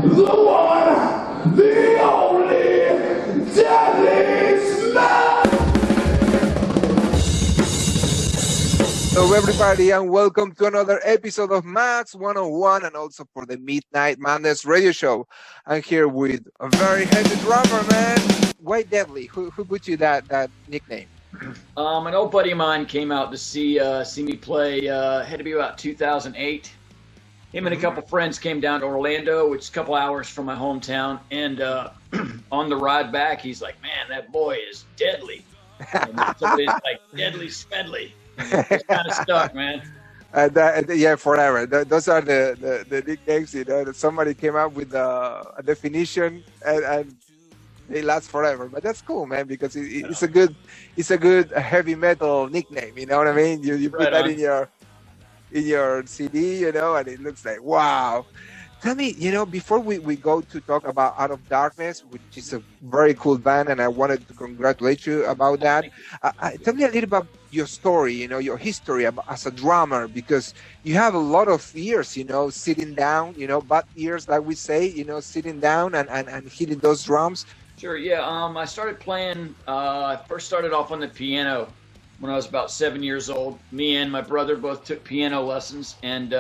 the one, the only, Deadly Smedley! Hello everybody and welcome to another episode of Max 101 and also for the Midnight Madness radio show. I'm here with a very heavy drummer, man. Why Deadly? Who put you that nickname? An old buddy of mine came out to see me play, had to be about 2008. Him and a couple friends came down to Orlando, which is a couple hours from my hometown, and on the ride back, he's like, man, that boy is deadly. And somebody's like, Deadly Smedley. It's kind of stuck, man. Yeah, forever. Those are the nicknames, you know, that somebody came up with a definition and they last forever. But that's cool, man, because it's a good heavy metal nickname, you know what I mean? You put that in your CD, you know, and it looks like, wow. Tell me, you know, before we go to talk about Out of Darkness, which is a very cool band, and I wanted to congratulate you about that. Tell me a little about your story, you know, your history as a drummer, because you have a lot of years, you know, sitting down, you know, bad years, like we say, you know, sitting down and hitting those drums. Sure, yeah. I started playing, I first started off on the piano when I was about 7 years old. Me and my brother both took piano lessons, and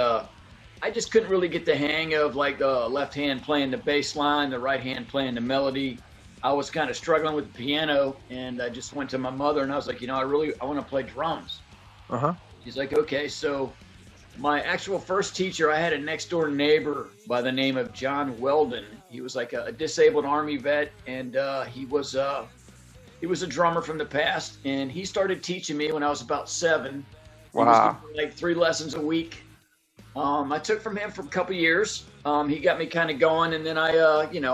I just couldn't really get the hang of like the left hand playing the bass line, the right hand playing the melody. I was kind of struggling with the piano, and I just went to my mother and I was like, you know, I want to play drums. She's like, okay. So my actual first teacher, I had a next door neighbor by the name of John Weldon. He was like a disabled Army vet, and he was a drummer from the past, and he started teaching me when I was about 7. Wow. He was giving me like 3 lessons a week. I took from him for a couple years. He got me kind of going, and then I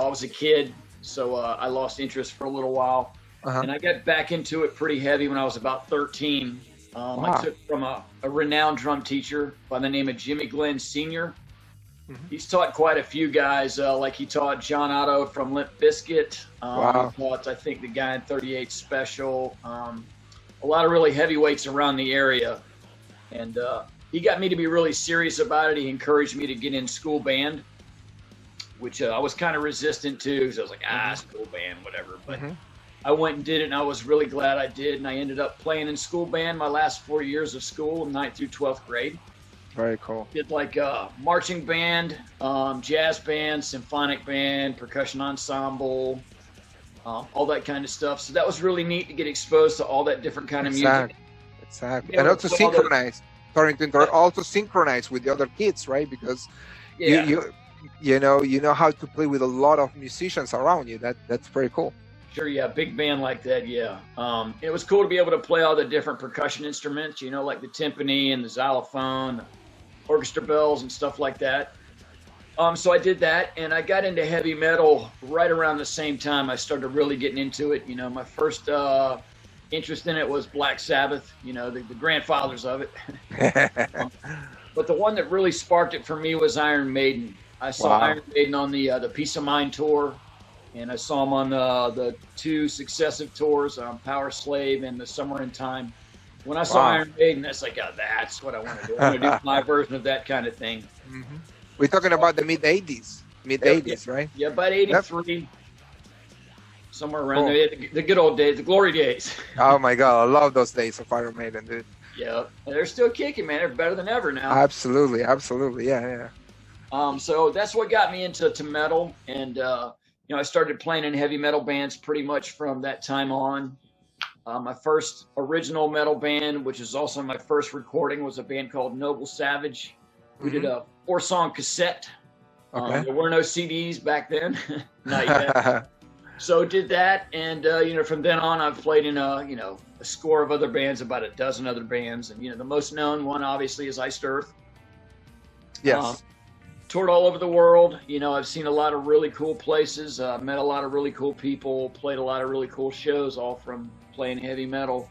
was a kid, so I lost interest for a little while. And I got back into it pretty heavy when I was about 13. Wow. I took from a renowned drum teacher by the name of Jimmy Glenn Sr. He's taught quite a few guys, like he taught John Otto from Limp Bizkit. Wow. He taught, I think, the guy in 38 Special. A lot of really heavyweights around the area. And he got me to be really serious about it. He encouraged me to get in school band, which I was kind of resistant to, because I was like, school band, whatever. But I went and did it, and I was really glad I did. And I ended up playing in school band my last 4 years of school, 9th through 12th grade. Very cool. Did like marching band, jazz band, symphonic band, percussion ensemble, all that kind of stuff. So that was really neat to get exposed to all that different kind of music. Exactly. And also synchronize. Sorry to interrupt. Also synchronize with the other kids, right? Because you know how to play with a lot of musicians around you. That's pretty cool. Sure, yeah, big band like that, yeah. It was cool to be able to play all the different percussion instruments, you know, like the timpani and the xylophone, the orchestra bells and stuff like that. So I did that, and I got into heavy metal right around the same time I started really getting into it. You know, my first interest in it was Black Sabbath, you know, the grandfathers of it. But the one that really sparked it for me was Iron Maiden. I saw Iron Maiden on the Peace of Mind tour, and I saw them on the 2 successive tours, Power Slave and the Summer in Time. When I saw Iron Maiden, that's like, that's what I want to do. I want to do my version of that kind of thing. We're talking about the mid-'80s, right? Yeah, about 83. Somewhere around there, the good old days, the glory days. Oh my God, I love those days of Iron Maiden, dude. Yeah, they're still kicking, man. They're better than ever now. Absolutely, yeah. So that's what got me into metal, and you know, I started playing in heavy metal bands pretty much from that time on. My first original metal band, which is also my first recording, was a band called Noble Savage. We did a 4-song cassette. There were no CDs back then, not yet. So did that, and you know, from then on, I've played in a score of other bands, about a dozen other bands, and you know, the most known one obviously is Iced Earth. Yes. Toured all over the world. You know, I've seen a lot of really cool places, met a lot of really cool people, played a lot of really cool shows, all from playing heavy metal.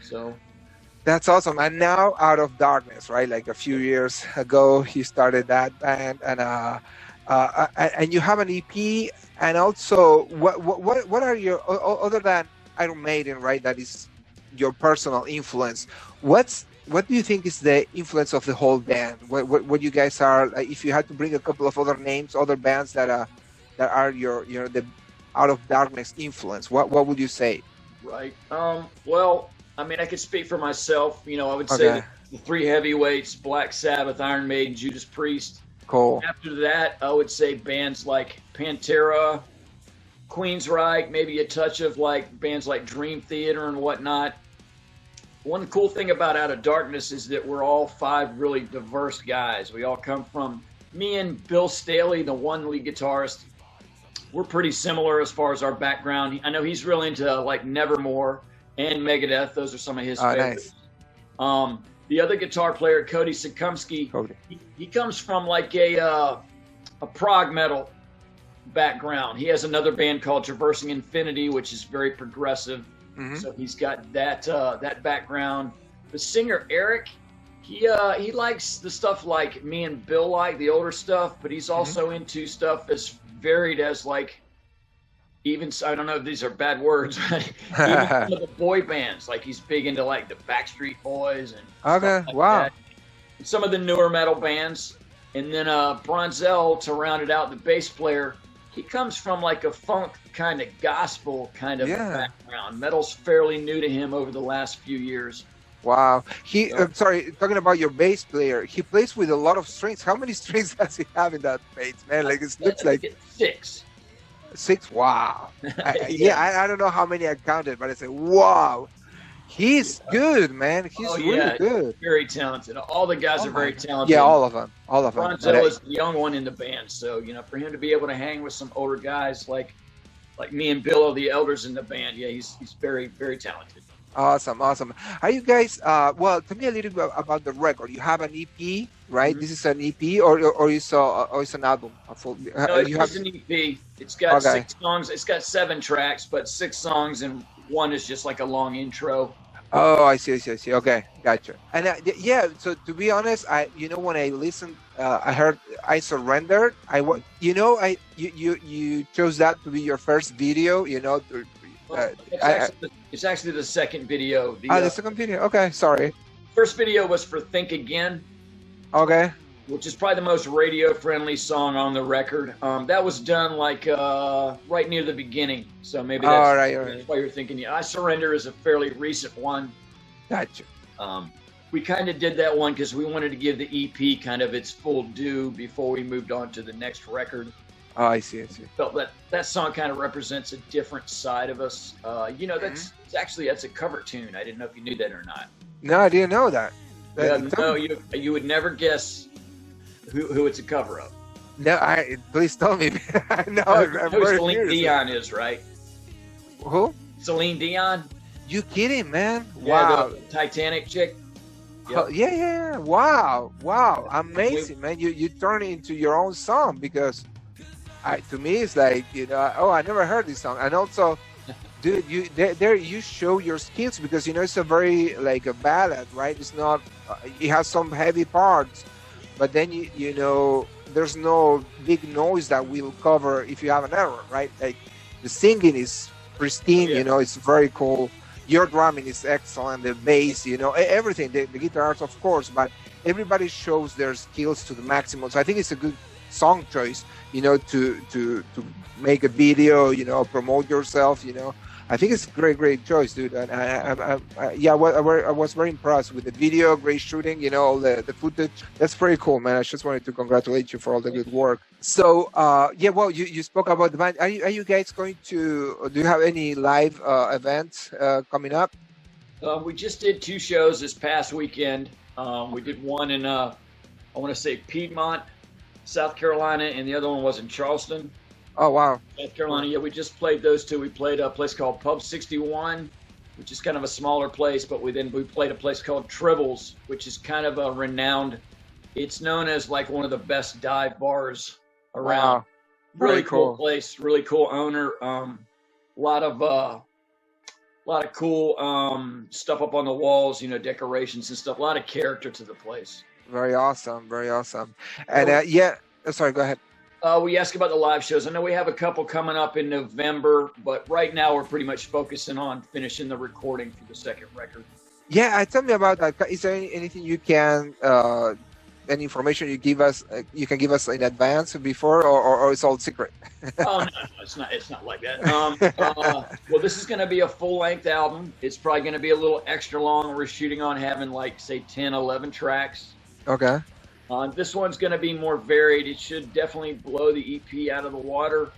So that's awesome. And now Out of Darkness, right? Like a few years ago, he started that band, and you have an EP. And also, what are your, other than Iron Maiden, right? That is your personal influence. What's what do you think is the influence of the whole band? What you guys are? Like, if you had to bring a couple of other names, other bands that are your the Out of Darkness influence, what would you say? Right. Well, I mean, I could speak for myself. You know, I would say that the three heavyweights: Black Sabbath, Iron Maiden, Judas Priest. Cool. After that, I would say bands like Pantera, Queensryche, maybe a touch of like bands like Dream Theater and whatnot. One cool thing about Out of Darkness is that we're all five really diverse guys. We all come from, me and Bill Staley, the one lead guitarist, we're pretty similar as far as our background. I know he's really into like Nevermore and Megadeth. Those are some of his favorites. Nice. The other guitar player, Cody Sukumsky, he comes from like a prog metal background. He has another band called Traversing Infinity, which is very progressive. Mm-hmm. So he's got that background. The singer Eric, he likes the stuff like me and Bill like, the older stuff, but he's also into stuff as varied as like, even, I don't know if these are bad words, but even some of the boy bands. Like he's big into like the Backstreet Boys and stuff like that. And some of the newer metal bands. And then Bronzell, to round it out, the bass player, he comes from like a funk kind of gospel kind of background. Metal's fairly new to him over the last few years. Wow. Sorry, talking about your bass player, he plays with a lot of strings. How many strings does he have in that bass, man? Like it looks like 6. 6? Wow. I don't know how many I counted, but I said, wow. He's good, man. He's really good. Very talented. All the guys are very talented. Yeah, all of them. Bronzell is the young one in the band, so you know, for him to be able to hang with some older guys like me and Bill are the elders in the band. Yeah, he's very, very talented. Awesome. Are you guys? Well, tell me a little bit about the record. You have an EP, right? Mm-hmm. This is an EP, or it's an album. No, it's an EP. It's got 6 songs. It's got 7 tracks, but 6 songs, and one is just like a long intro. Oh, I see. Okay, gotcha. And so to be honest, when I listened, I heard "I Surrendered." You chose that to be your first video. It's actually the second video. The second video. Okay, sorry. First video was for "Think Again." Okay. Which is probably the most radio-friendly song on the record. That was done like right near the beginning, so maybe that's why you're thinking. Yeah, "I Surrender" is a fairly recent one. Gotcha. We kind of did that one because we wanted to give the EP kind of its full due before we moved on to the next record. Oh, I see. Felt that song kind of represents a different side of us. That's a cover tune. I didn't know if you knew that or not. No, I didn't know that. You would never guess who it's a cover of. No, please tell me. No, who Celine Dion is, right? Who? Celine Dion. You kidding, man? Yeah, wow. The Titanic chick. Yep. Yeah. Wow. Amazing, man. You turn it into your own song because to me it's like, I never heard this song. And also, dude, you show your skills because it's a very like a ballad, right? It's not. It has some heavy parts. But then, there's no big noise that will cover if you have an error, right? Like the singing is pristine, it's very cool. Your drumming is excellent, the bass, everything, the guitars, of course, but everybody shows their skills to the maximum. So I think it's a good song choice, to make a video, promote yourself, I think it's a great choice, dude. And I was very impressed with the video, great shooting, all the footage. That's pretty cool, man. I just wanted to congratulate you for all the good work. So, you spoke about the band. Are you guys going to? Do you have any live events coming up? We just did 2 shows this past weekend. We did one in I want to say Piedmont, South Carolina, and the other one was in Charleston. Oh, wow. South Carolina. Yeah, we just played those 2. We played a place called Pub 61, which is kind of a smaller place, but we played a place called Tribbles, which is kind of a renowned, it's known as like one of the best dive bars around. Wow. Really cool place, really cool owner. A lot of cool stuff up on the walls, decorations and stuff. A lot of character to the place. Very awesome. And sorry, go ahead. We asked about the live shows. I know we have a couple coming up in November, but right now we're pretty much focusing on finishing the recording for the second record. Yeah, tell me about that. Is there anything you can, any information you can give us in advance before, or it's all secret? Oh no, it's not like that. Well, this is going to be a full length album. It's probably going to be a little extra long. We're shooting on having like say 10, 11 tracks. Okay. This one's going to be more varied. It should definitely blow the EP out of the water,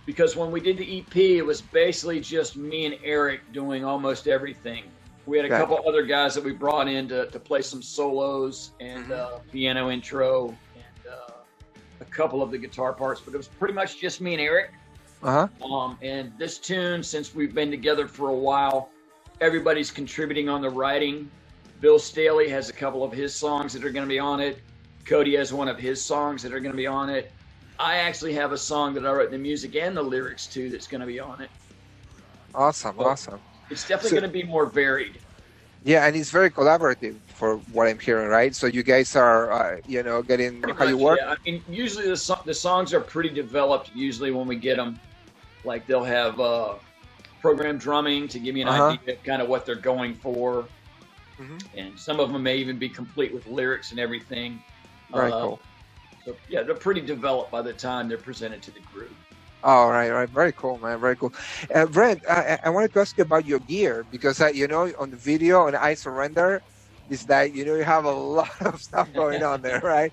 because when we did the EP, it was basically just me and Eric doing almost everything. We had a couple other guys that we brought in to play some solos and piano intro and a couple of the guitar parts, but it was pretty much just me and Eric. And this tune, since we've been together for a while, everybody's contributing on the writing. Bill Staley has a couple of his songs that are going to be on it. Cody has one of his songs that are going to be on it. I actually have a song that I wrote the music and the lyrics to that's going to be on it. Awesome. It's definitely going to be more varied. Yeah, and it's very collaborative for what I'm hearing, right? So you guys are, getting Pretty how you much, work? yeah. I mean, usually the songs are pretty developed usually when we get them. Like they'll have programmed drumming to give me an idea of kind of what they're going for. And some of them may even be complete with lyrics and everything. Very cool. So, yeah, they're pretty developed by the time they're presented to the group. Oh, right. Very cool, man. Very cool. Brent, I wanted to ask you about your gear because, on the video on I Surrender, is that, you have a lot of stuff going on there, right?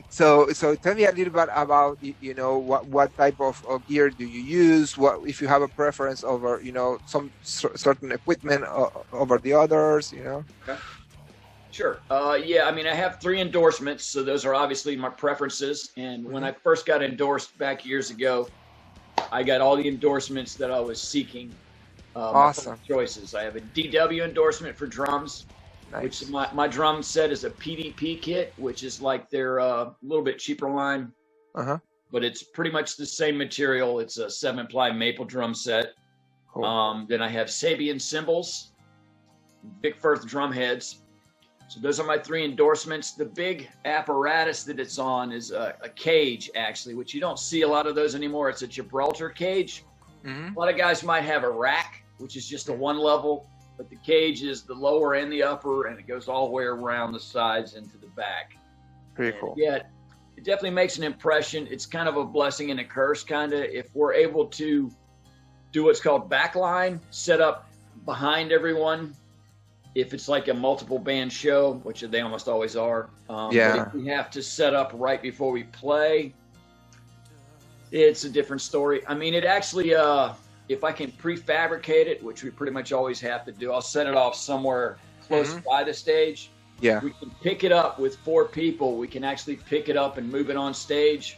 So tell me a little bit about, what type of gear do you use? What if you have a preference over, some certain equipment over the others, Okay. Sure. Yeah, I mean, I have 3 endorsements, so those are obviously my preferences. And when I first got endorsed back years ago, I got all the endorsements that I was seeking. Awesome. Choices. I have a DW endorsement for drums, which my drum set is a PDP kit, which is like their little bit cheaper line. But it's pretty much the same material. It's a 7-ply maple drum set. Cool. Then I have Sabian cymbals, Vic Firth drum heads. So those are my 3 endorsements. The big apparatus that it's on is a cage, actually, which you don't see a lot of those anymore. It's a Gibraltar cage. A lot of guys might have a rack, which is just a 1 level, but the cage is the lower and the upper, and it goes all the way around the sides into the back. Pretty cool. Yeah, it definitely makes an impression. It's kind of a blessing and a curse, kind of, if we're able to do what's called backline, set up behind everyone. If it's like a multiple band show, which they almost always are, but if we have to set up right before we play, it's a different story. I mean, it actually, if I can prefabricate it, which we pretty much always have to do, I'll set it off somewhere close by the stage. Yeah. We can pick it up with 4 people. We can actually pick it up and move it on stage.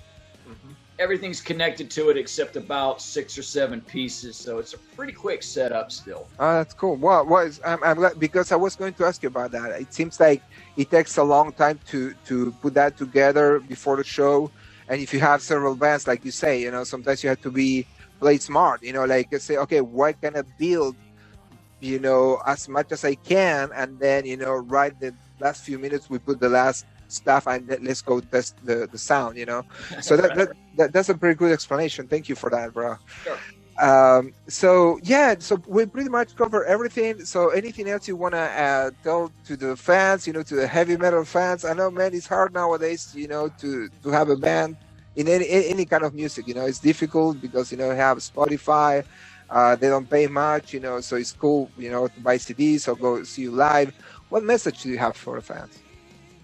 Everything's connected to it except about 6 or 7 pieces, so it's a pretty quick setup still. Oh, that's cool. Well, I'm glad, because I was going to ask you about that. It seems like it takes a long time to put that together before the show, and if you have several bands, like you say, sometimes you have to play smart. Like say, okay, what can I build, as much as I can, and then right the last few minutes we put the last stuff and let's go test the sound, so that's a pretty good explanation. Thank you for that, bro. Sure. So we pretty much cover everything. So anything else you want to tell to the fans, to the heavy metal fans? I know, man, it's hard nowadays, to have a band in any kind of music. It's difficult because you have Spotify, they don't pay much, so it's cool, to buy CDs or go see you live. What message do you have for the fans?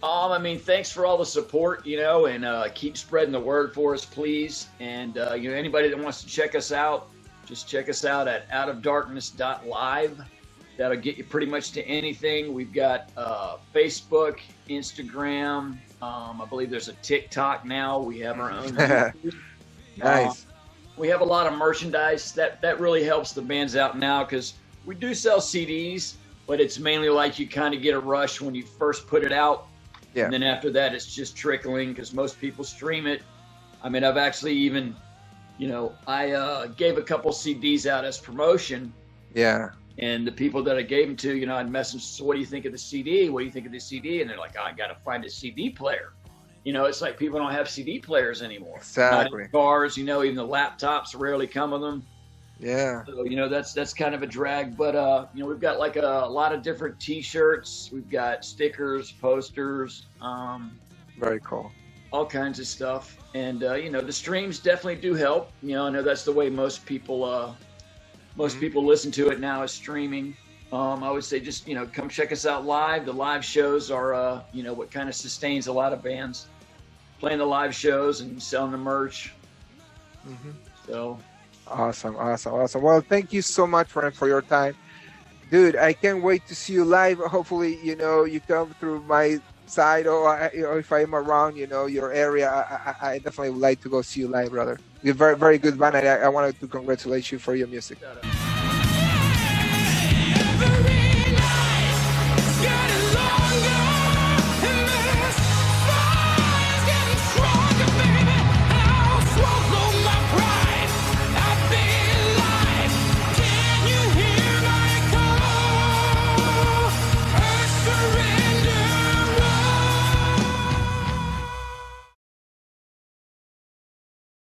I mean, thanks for all the support, and keep spreading the word for us, please. And, anybody that wants to check us out, just check us out at outofdarkness.live. That'll get you pretty much to anything. We've got Facebook, Instagram. I believe there's a TikTok now. We have our own YouTube. Nice. We have a lot of merchandise. That really helps the bands out now, because we do sell CDs, but it's mainly like you kind of get a rush when you first put it out. Yeah. And then after that, it's just trickling because most people stream it. I mean, I've actually even, I gave a couple CDs out as promotion. Yeah. And the people that I gave them to, I'd message, so what do you think of the CD? What do you think of the CD? And they're like, I got to find a CD player. It's like people don't have CD players anymore. Exactly. Not in cars, even the laptops rarely come with them. Yeah. So, you know, that's kind of a drag. But, you know, we've got like a lot of different T-shirts. We've got stickers, posters, Very cool. all kinds of stuff. And, you know, the streams definitely do help. You know, I know that's the way most people listen to it now is streaming. I would say just, you know, come check us out live. The live shows are, you know, what kind of sustains a lot of bands, playing the live shows and selling the merch. So Awesome. Well, thank you so much for your time, dude. I can't wait to see you live. Hopefully, you know, you come through my side, or if I'm around, you know, your area. I definitely would like to go see you live, brother. You're very, very good band. I wanted to congratulate you for your music. shout out.